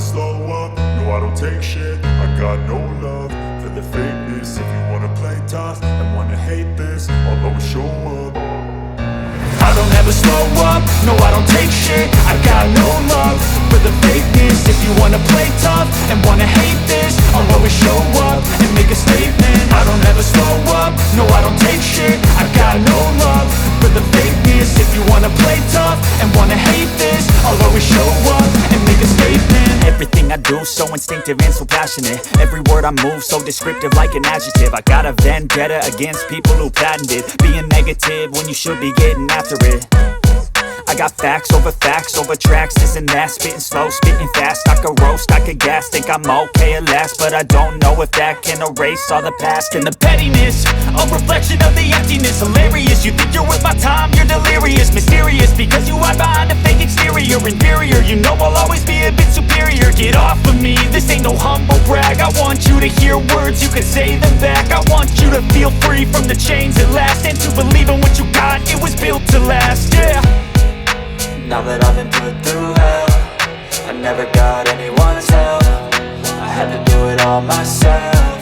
slow up, no I don't take shit. I got no love for the fakeness. If you wanna play tough and wanna hate this, I'll always show up. I don't ever slow up, no I don't take shit. I got no love for the fakeness. If you wanna play tough and wanna hate this, I'll always show up and make a statement. I don't ever slow up, no I don't take shit. I got no love for the fakeness. If you wanna play tough and wanna hate this, I'll always show up and make a statement. Everything I do so instinctive and so passionate. Every word I move so descriptive like an adjective. I got a vendetta against people who patented being negative when you should be getting after it. I got facts over tracks, this and that. Spitting slow, spitting fast, I could roast, I could gas. Think I'm okay at last, but I don't know if that can erase all the past. And the pettiness, a reflection of the emptiness. Hilarious, you think you're worth my time, you're delirious. Mysterious, because you hide behind a fake exterior. Inferior, you know I'll always be a bit superior. Get off of me, this ain't no humble brag. I want you to hear words, you can say them back. I want you to feel free from the chains at last, and to believe in what you got, it was built to last, yeah. Now that I've been put through hell, I never got anyone's help. I had to do it all myself.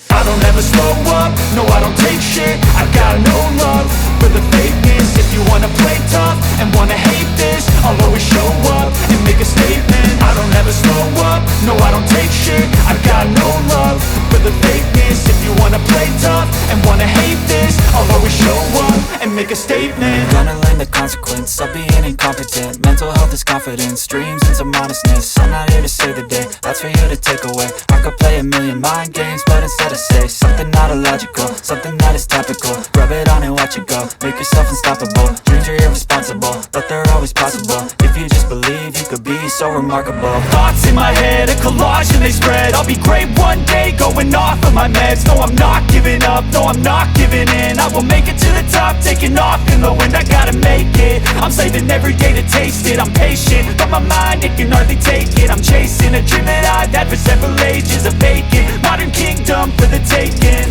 I don't ever slow up, no I don't take shit. I got no love for the fakeness. If you wanna play tough and wanna hate this, I'll always show up and make a statement. I don't ever slow up, no I don't take shit. I got no love for the fakeness. If you wanna play tough and wanna hate this, I'll always show up and make a statement. Gonna learn the consequence of being incompetent. Mental health is confidence, dreams and some modestness. I'm not here to save the day, that's for you to take away. I could play a million mind games, but instead I say something not illogical, something that is topical. Rub it on and watch it go, make yourself unstoppable. Dreams are irresponsible, but they're always possible. If you just believe, you could be so remarkable. Thoughts in my head, a collage and they spread. I'll be great one day, going off of my meds. No, I'm not giving up, no, I'm not giving in. I will make it to the top, taking off in the wind. I gotta make it, I'm saving every day to taste it. I'm patient, but my mind, it can hardly take it. I'm chasing a dream that I've had for several ages. A vacant, modern kingdom for the taking.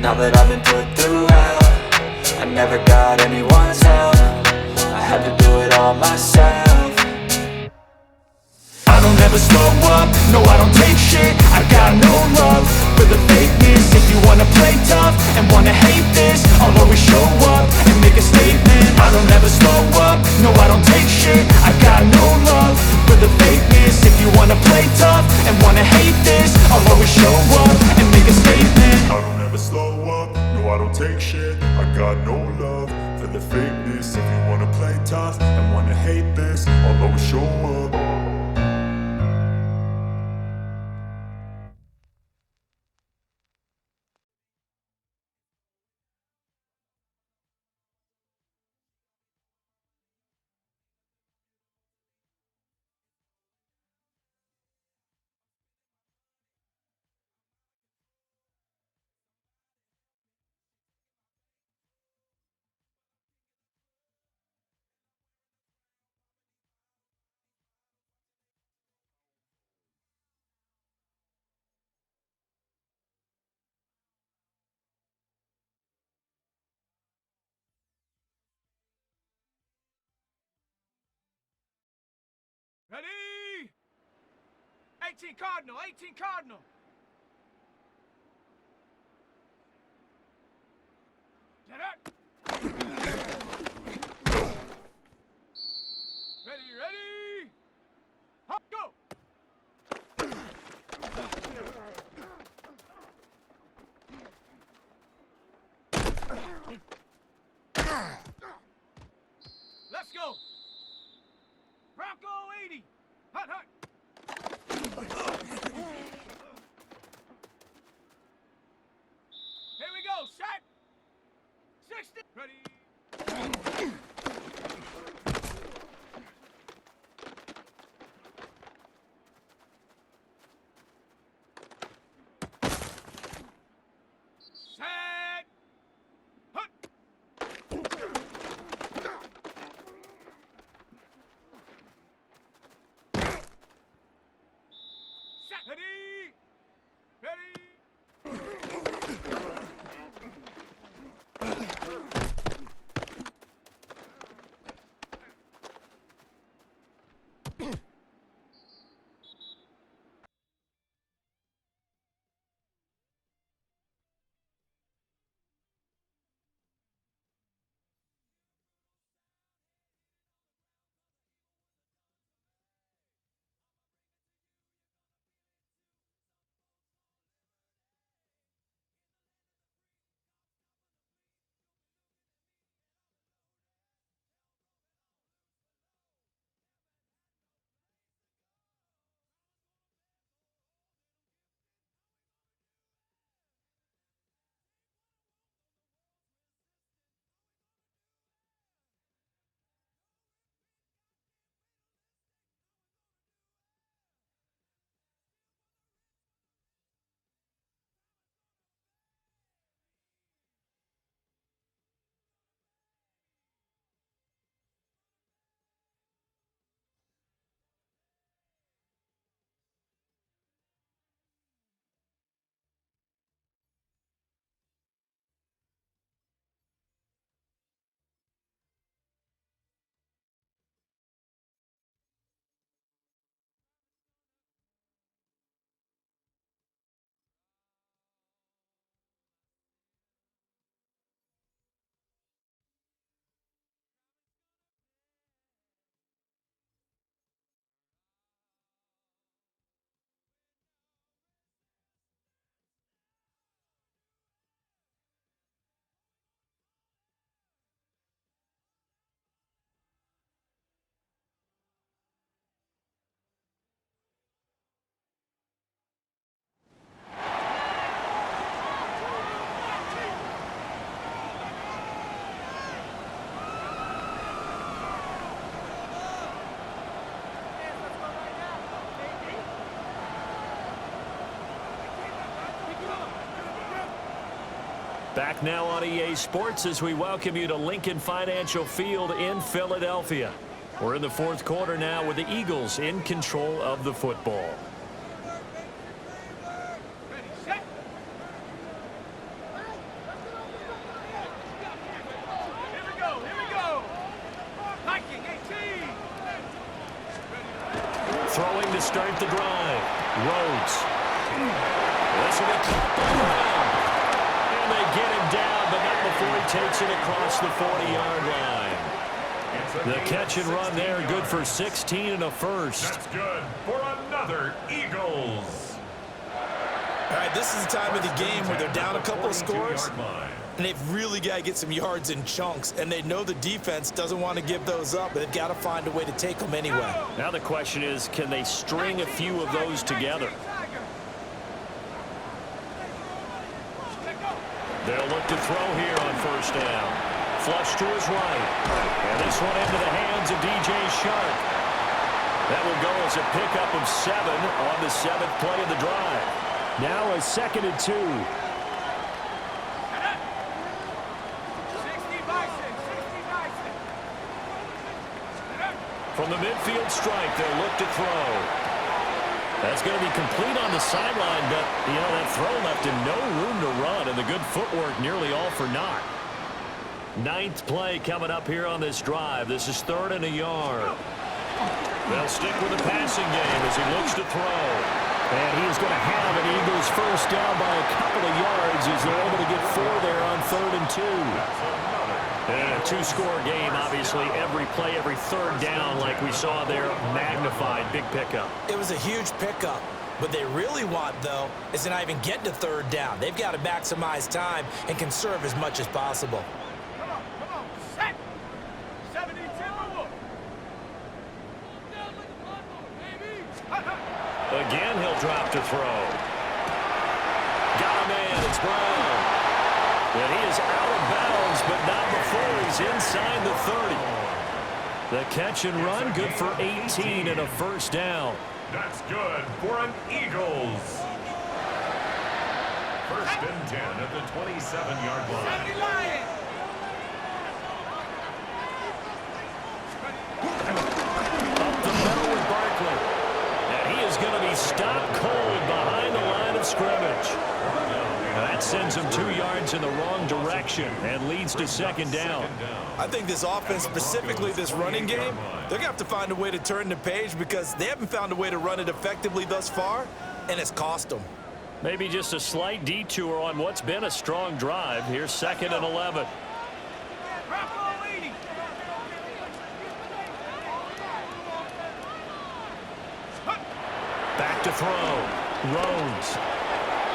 Now that I've been put through hell, I never got anyone's help. I had to do it all myself. I don't ever slow up, no I don't take shit. I got no love for the fakeness. If you wanna play tough and wanna hate this, I'll always show up and make a statement. I don't ever slow up, no I don't take shit. I got no love for the fakeness. If you wanna play tough and wanna hate this, I'll always show up and make a statement. I don't ever slow up, no I don't take shit. I got no love for the fakeness. If you wanna play tough and wanna hate this, I'll always show up. Ready? 18 Cardinal, 18 Cardinal. Get up. Ready, ready? Hop, go. Let's go. Bronco 80. Hut, hut. Here we go. Set. 60. Ready. Set. Hut. Set. Ready. Ready. Back now on EA Sports as we welcome you to Lincoln Financial Field in Philadelphia. We're in the fourth quarter now with the Eagles in control of the football. Throwing to start the drive. Rhodes. This will get caught by Brown. And they get him down, but not before he takes it across the 40-yard line. The catch and run there, good for 16 and a first. That's good for another Eagles. All right, this is the time of the game where they're down a couple of scores, and they've really got to get some yards in chunks, and they know the defense doesn't want to give those up, but they've got to find a way to take them anyway. Now the question is, can they string a few of those together? They'll look to throw here on first down. Flush to his right. And this one into the hands of DJ Shark. That will go as a pickup of 7 on the 7th play of the drive. Now a 2nd and 2. From the midfield stripe, they'll look to throw. That's going to be complete on the sideline, but, you know, that throw left him no room to run, and the good footwork nearly all for naught. 9th play coming up here on this drive. This is 3rd and a yard. They'll stick with the passing game as he looks to throw. And he is going to have an Eagles first down by a couple of yards as they're able to get 4 there on 3rd and 2. And a 2-score game, obviously. Every play, every 3rd down, like we saw there, magnified. Big pickup. It was a huge pickup. What they really want, though, is to not even get to 3rd down. They've got to maximize time and conserve as much as possible. Come on, set! 70 Timberwolves! Again, he'll drop to throw. Got a man. It's Brown. And he is out of bounds, but not before he's inside the 30. The catch and run, good for 18 and a first down. That's good for an Eagles. 1st and 10 at the 27-yard line. 70 Lions! Up the middle with Barkley. And he is going to be stopped cold behind the line of scrimmage. That sends him 2 yards in the wrong direction and leads to 2nd down. I think this offense, specifically this running game, they're going to have to find a way to turn the page because they haven't found a way to run it effectively thus far, and it's cost them. Maybe just a slight detour on what's been a strong drive. Here's 2nd and 11. Bronco 80! Back to throw. Rhodes.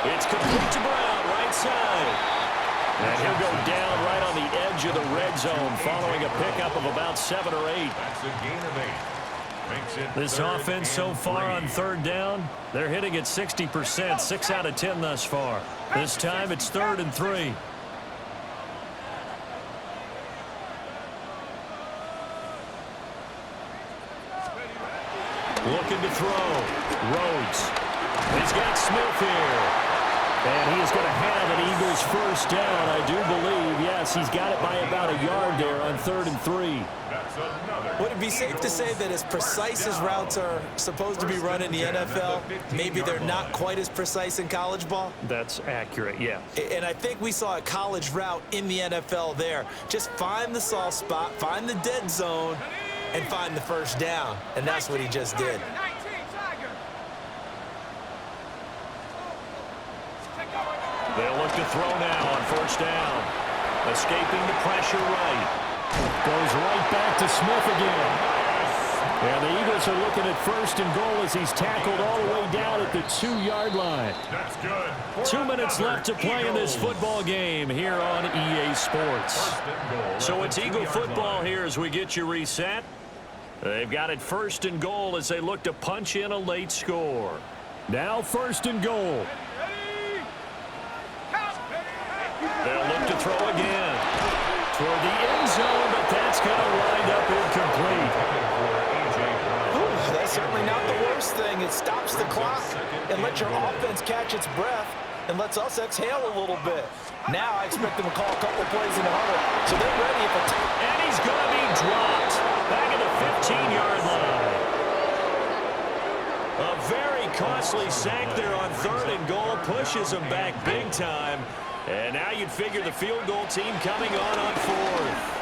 It's complete to Brown, right side. And he'll go down right on the edge of the red zone following a pickup of about 7 or 8. That's a gain of 8. Makes it This offense so far on 3rd down, they're hitting at 60%, 6 out of 10 thus far. This time it's 3rd and 3. Looking to throw. Rhodes. He's got Smith here. And he is going to have an Eagles first down, I do believe. Yes, he's got it by about a yard there on 3rd and 3. Would it be safe to say that as precise as routes are supposed to be run in the NFL, maybe they're not quite as precise in college ball? That's accurate, yeah. And I think we saw a college route in the NFL there. Just find the soft spot, find the dead zone, and find the first down. And that's what he just did. 19 Tiger! They'll look to throw now on first down. Escaping the pressure right. Goes right back to Smith again. And the Eagles are looking at 1st and goal as he's tackled all the way down at the 2-yard line. That's good. 2 minutes left to play in this football game here on EA Sports. So it's Eagle football here as we get you reset. They've got it 1st and goal as they look to punch in a late score. Now 1st and goal. They'll look to throw again. Toward the end zone, but that's going to wind up incomplete. That's certainly not the worst thing. It stops the clock and lets your offense catch its breath. and lets us exhale a little bit. Now I expect them to call a couple plays in the huddle, so they're ready if a And he's going to be dropped back at the 15-yard line. A very costly sack there on 3rd and goal, pushes him back big time. And now you'd figure the field goal team coming on 4th.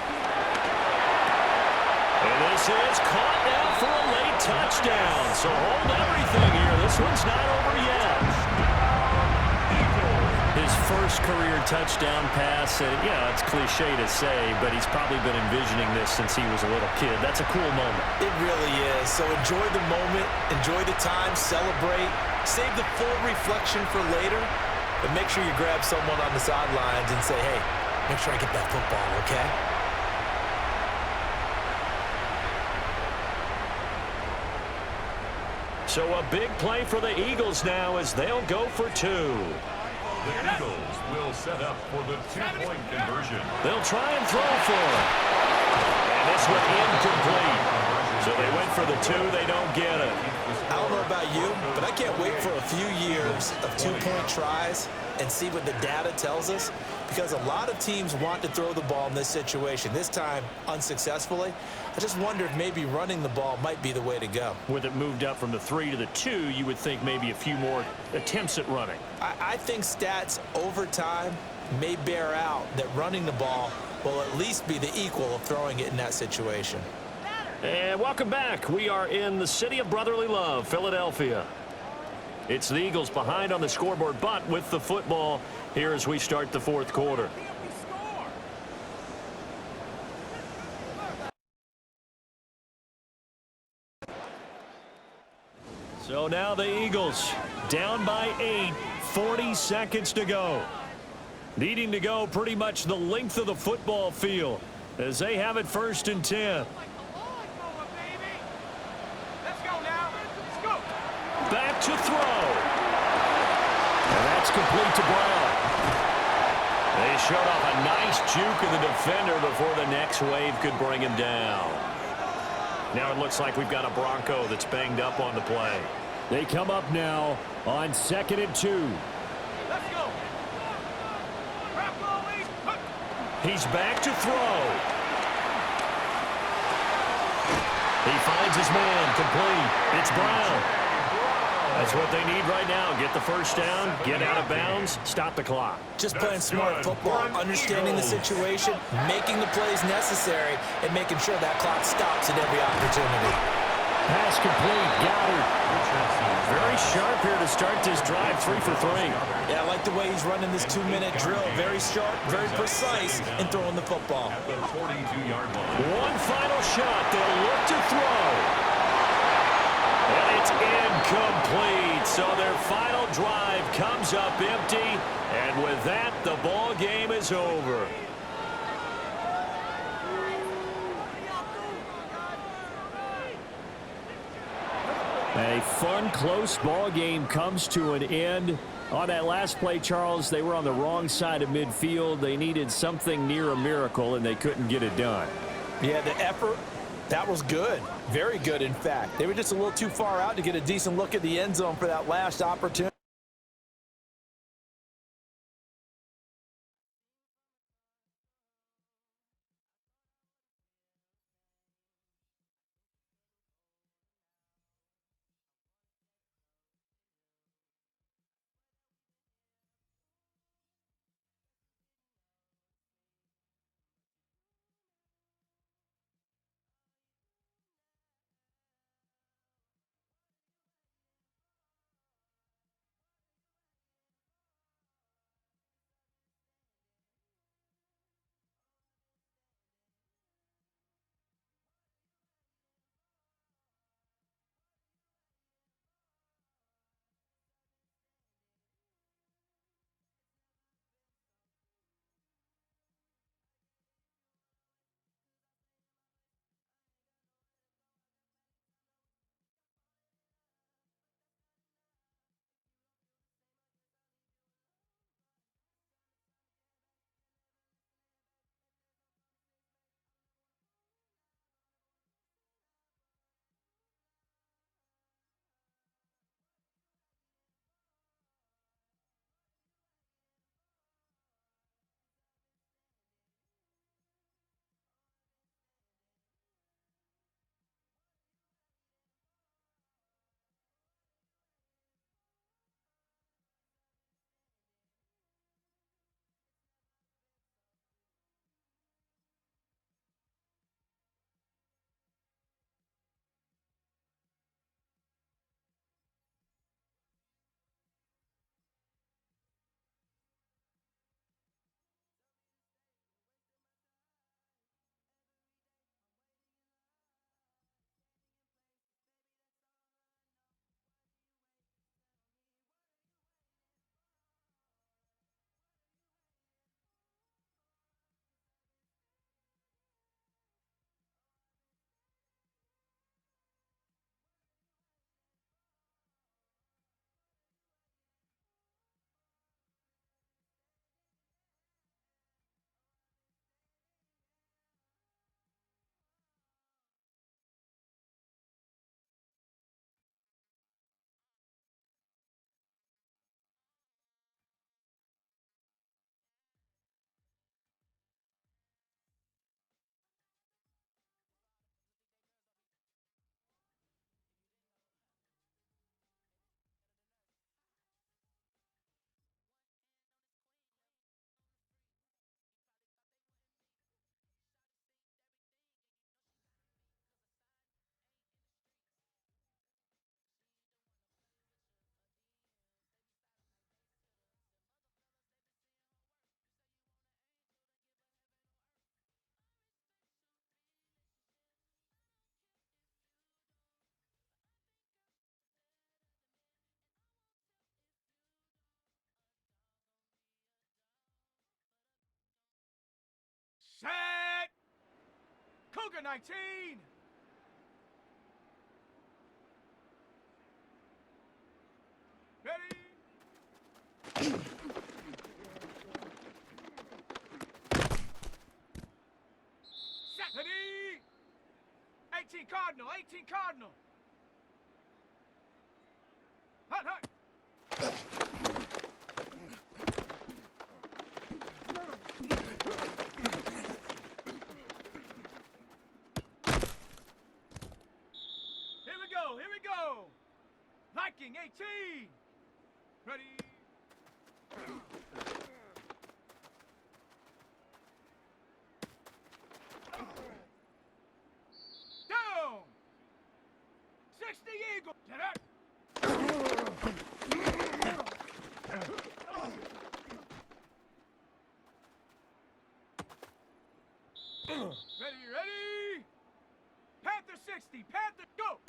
And this is caught now for a late touchdown. So hold everything here. This one's not over yet. His first career touchdown pass, it's cliche to say, but he's probably been envisioning this since he was a little kid. That's a cool moment. It really is. So enjoy the moment, enjoy the time, celebrate, save the full reflection for later, but make sure you grab someone on the sidelines and say, hey, make sure I get that football, okay? So a big play for the Eagles now as they'll go for 2. The Eagles will set up for the 2-point conversion. They'll try and throw for it. And this one incomplete. So they went for the 2. They don't get it. I don't know about you, but I can't wait for a few years of 2-point tries and see what the data tells us, because a lot of teams want to throw the ball in this situation. This time, unsuccessfully. I just wonder if maybe running the ball might be the way to go. With it moved up from the 3 to the 2, you would think maybe a few more attempts at running. I think stats over time may bear out that running the ball will at least be the equal of throwing it in that situation. And welcome back. We are in the city of brotherly love, Philadelphia. It's the Eagles behind on the scoreboard, but with the football here as we start the 4th quarter. So now the Eagles down by 8, 40 seconds to go. Needing to go pretty much the length of the football field as they have it 1st and 10. Back to throw. And that's complete to Brown. They showed off a nice juke of the defender before the next wave could bring him down. Now it looks like we've got a Bronco that's banged up on the play. They come up now on 2nd and 2. Let's go. He's back to throw. He finds his man, complete. It's Brown. That's what they need right now. Get the first down, get out of bounds, stop the clock. Just playing smart football, understanding the situation, making the plays necessary, and making sure that clock stops at every opportunity. Pass complete, Goddard. Very sharp here to start this drive, 3 for 3. Yeah, I like the way he's running this 2-minute drill. Very sharp, very precise in throwing the football. The 42-yard line. One final shot. They'll look to throw. And it's incomplete. So their final drive comes up empty. And with that, the ball game is over. A fun, close ball game comes to an end. On that last play, Charles, they were on the wrong side of midfield. They needed something near a miracle, and they couldn't get it done. Yeah, the effort, that was good. Very good, in fact. They were just a little too far out to get a decent look at the end zone for that last opportunity. Cougar 19. Ready? Set. Ready? 18 Cardinal, 18 Cardinal. Hut, hut. Here we go. Viking 18. Ready? Down. 60 Eagle. Get up. Ready, ready. Panther 60. Panther, go.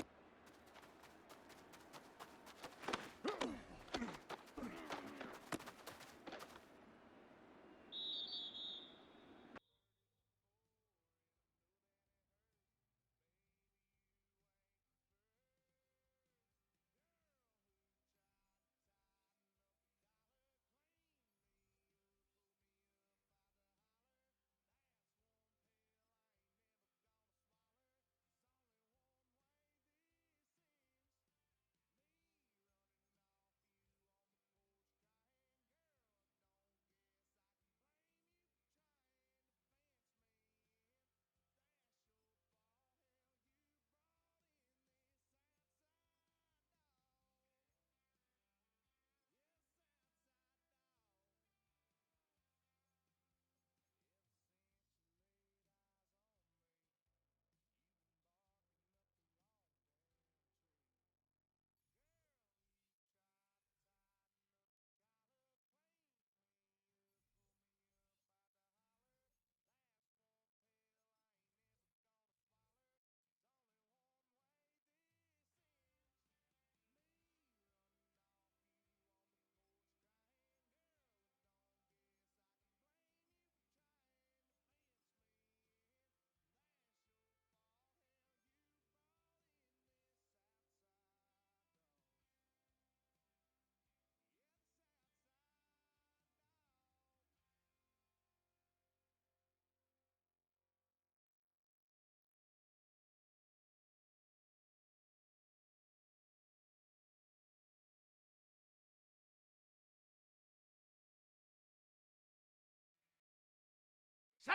Set.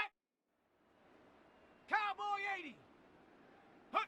Cowboy 80. Hut.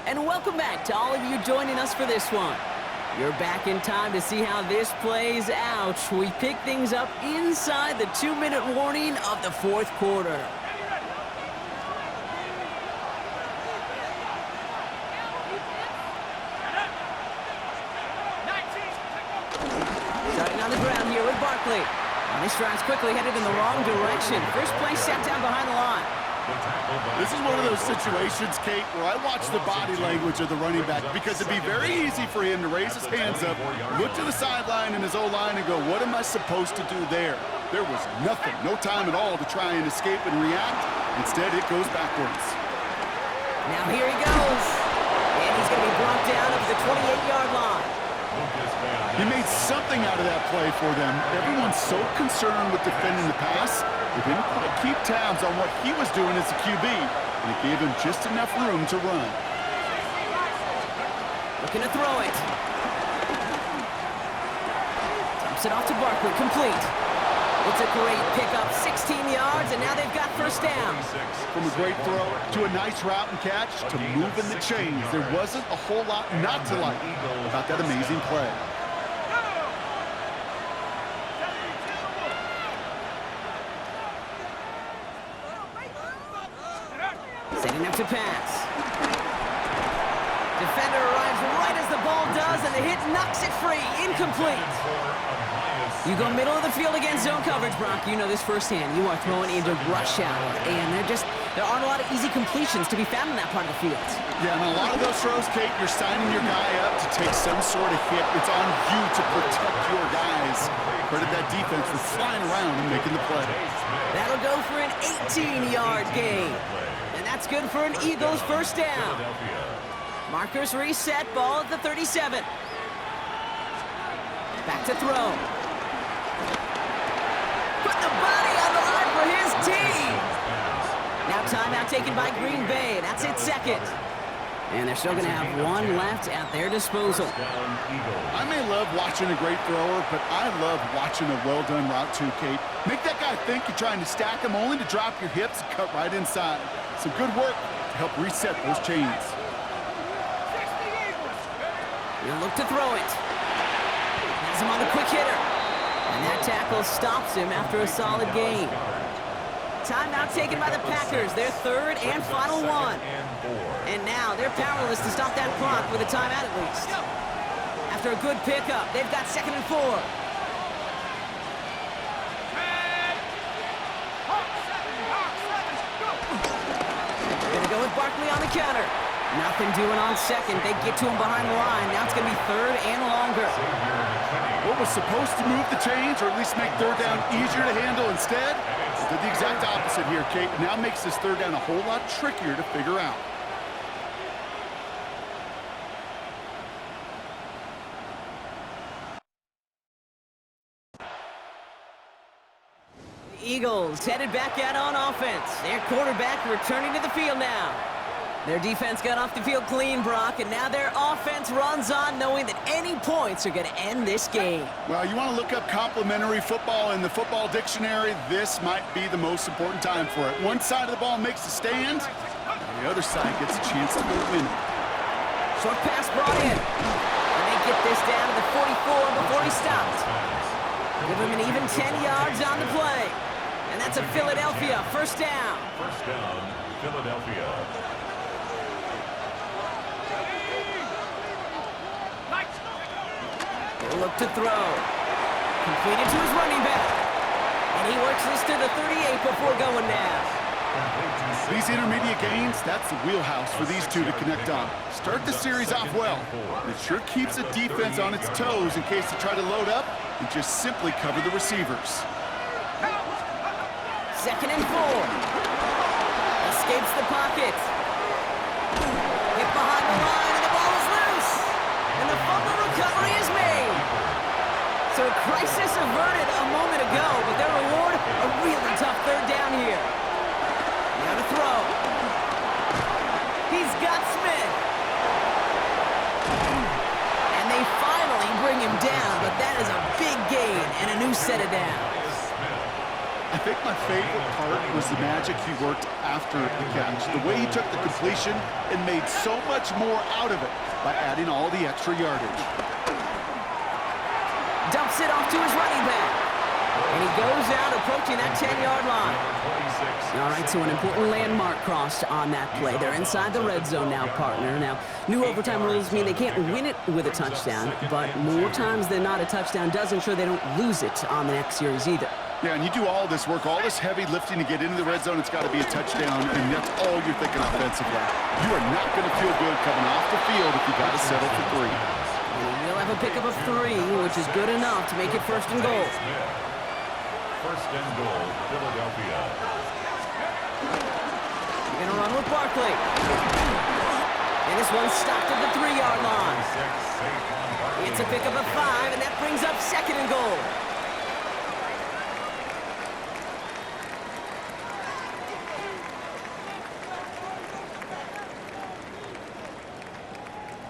and welcome back to all of you joining us for this one. You're back in time to see how this plays out. We pick things up inside the 2-minute warning of the fourth quarter. Starting on the ground here with Barkley. And this drive's quickly headed in the wrong direction. First play set down behind the line. This is one of those situations, Kate, where I watch the body language of the running back because it'd be very easy for him to raise his hands up, look to the sideline and his O-line and go, what am I supposed to do there? There was nothing, no time at all to try and escape and react. Instead, it goes backwards. Now here he goes. And he's going to be brought down at the 28-yard line. He made something out of that play for them. Everyone's so concerned with defending the pass, they didn't quite keep tabs on what he was doing as a QB, and it gave him just enough room to run. Looking to throw it. Dumps it off to Barkley, complete. It's a great pickup, 16 yards, and now they've got first down. From a great throw to a nice route and catch to moving the chains, there wasn't a whole lot not to like about that amazing play. Setting up to pass. Defender arrives right as the ball does, and the hit knocks it free. Incomplete. You go middle of the field against zone coverage, Brock. You know this firsthand. You are throwing into rush hour, and there aren't a lot of easy completions to be found in that part of the field. Yeah, and a lot of those throws, Kate, you're signing your guy up to take some sort of hit. It's on you to protect your guys. Credit that defense for flying around and making the play. That'll go for an 18-yard gain. And that's good for an Eagles first down. Markers reset, ball at the 37. Back to throw. Put the body on the line for his team. Now timeout taken by Green Bay. That's its second. And they're still going to have one left at their disposal. I may love watching a great thrower, but I love watching a well-done route too, Kate. Make that guy think you're trying to stack him only to drop your hips and cut right inside. Some good work to help reset those chains. He'll look to throw it. Has him on a quick hitter. And that tackle stops him after a solid gain. Timeout taken by the Packers, their third and final one. And now they're powerless to stop that clock with a timeout at least. After a good pickup, they've got 2nd and 4. Gonna go with Barkley on the counter. Nothing doing on second. They get to him behind the line. Now it's gonna be 3rd and longer. What was supposed to move the chains, or at least make 3rd down easier to handle instead, did the exact opposite here, Kate. Now makes this 3rd down a whole lot trickier to figure out. Eagles headed back out on offense. Their quarterback returning to the field now. Their defense got off the field clean, Brock, and now their offense runs on knowing that any points are going to end this game. Well, you want to look up complimentary football in the football dictionary, this might be the most important time for it. One side of the ball makes a stand, and the other side gets a chance to go win it. Short pass brought in. And they get this down to the 44 before he stopped. Give him an even 10 yards on the play. And that's a Philadelphia first down. First down, Philadelphia. He'll look to throw. Completed to his running back. And he works this to the 38 before going down. These intermediate gains, that's the wheelhouse for these two to connect on. Start the series off well. It sure keeps the defense on its toes in case they try to load up and just simply cover the receivers. 2nd and 4. Escapes the pocket. Hit behind the line, and the ball is loose. And the fumble recovery is made. So a crisis averted a moment ago, but their reward, a really tough 3rd down here. Now to throw. He's got Smith. And they finally bring him down, but that is a big gain and a new set of downs. I think my favorite part was the magic he worked after the catch. The way he took the completion and made so much more out of it by adding all the extra yardage. Dumps it off to his running back. And he goes out approaching that 10-yard line. All right, so an important landmark crossed on that play. They're inside the red zone now, partner. Now, new overtime rules mean they can't win it with a touchdown, but more times than not, a touchdown does ensure they don't lose it on the next series either. Yeah, and you do all this work, all this heavy lifting to get into the red zone, it's got to be a touchdown, and that's all you're thinking offensively. You are not going to feel good coming off the field if you got to settle for 3. And we'll have a pickup of 3, which is good enough to make it first and goal. First and goal, Philadelphia. You're going to run with Barkley. And this one's stopped at the 3-yard line. It's a pickup of 5, and that brings up second and goal.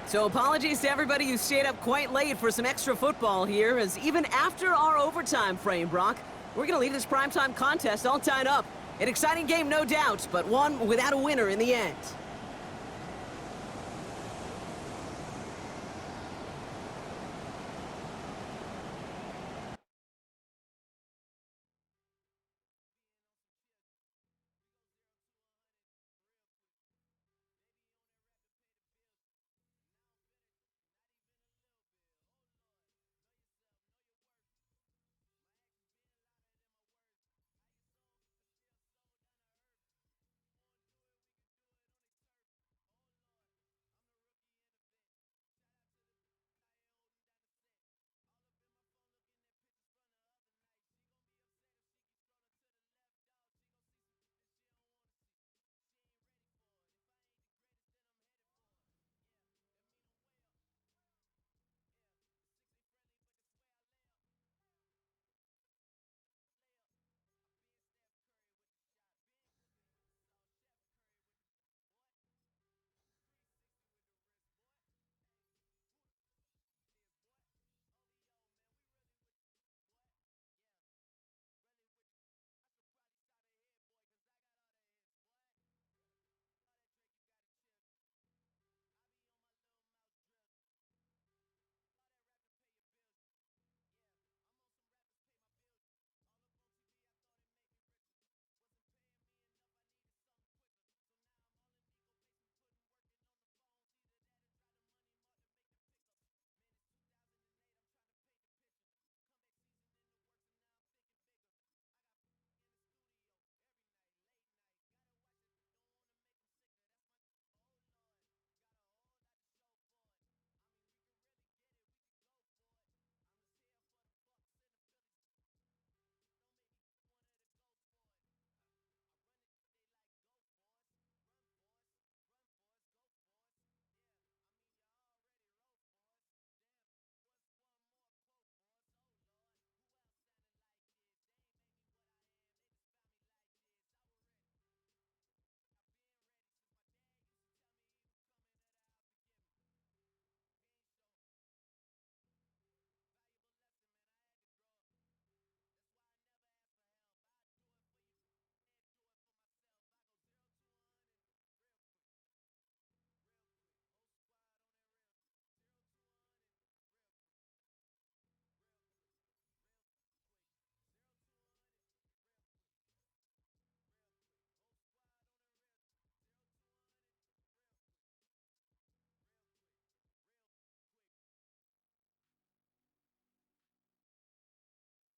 So apologies to everybody who stayed up quite late for some extra football here, as even after our overtime frame, Brock, we're going to leave this primetime contest all tied up. An exciting game, no doubt, but one without a winner in the end.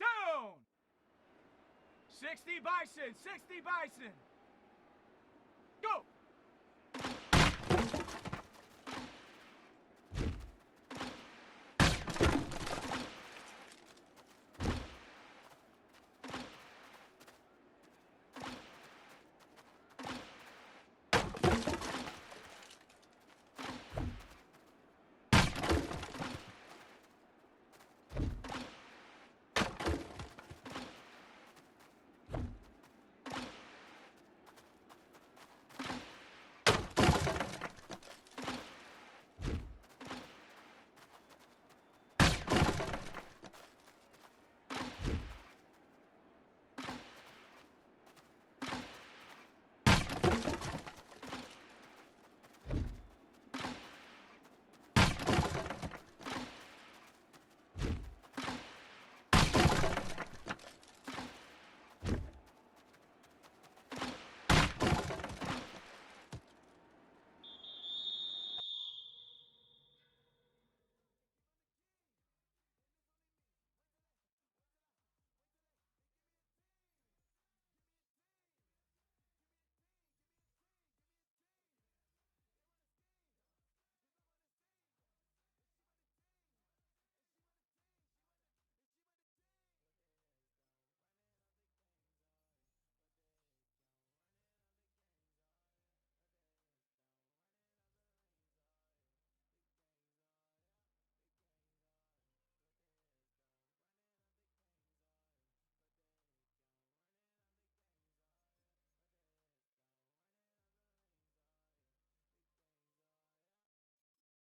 Down! 60 Bison, 60 Bison.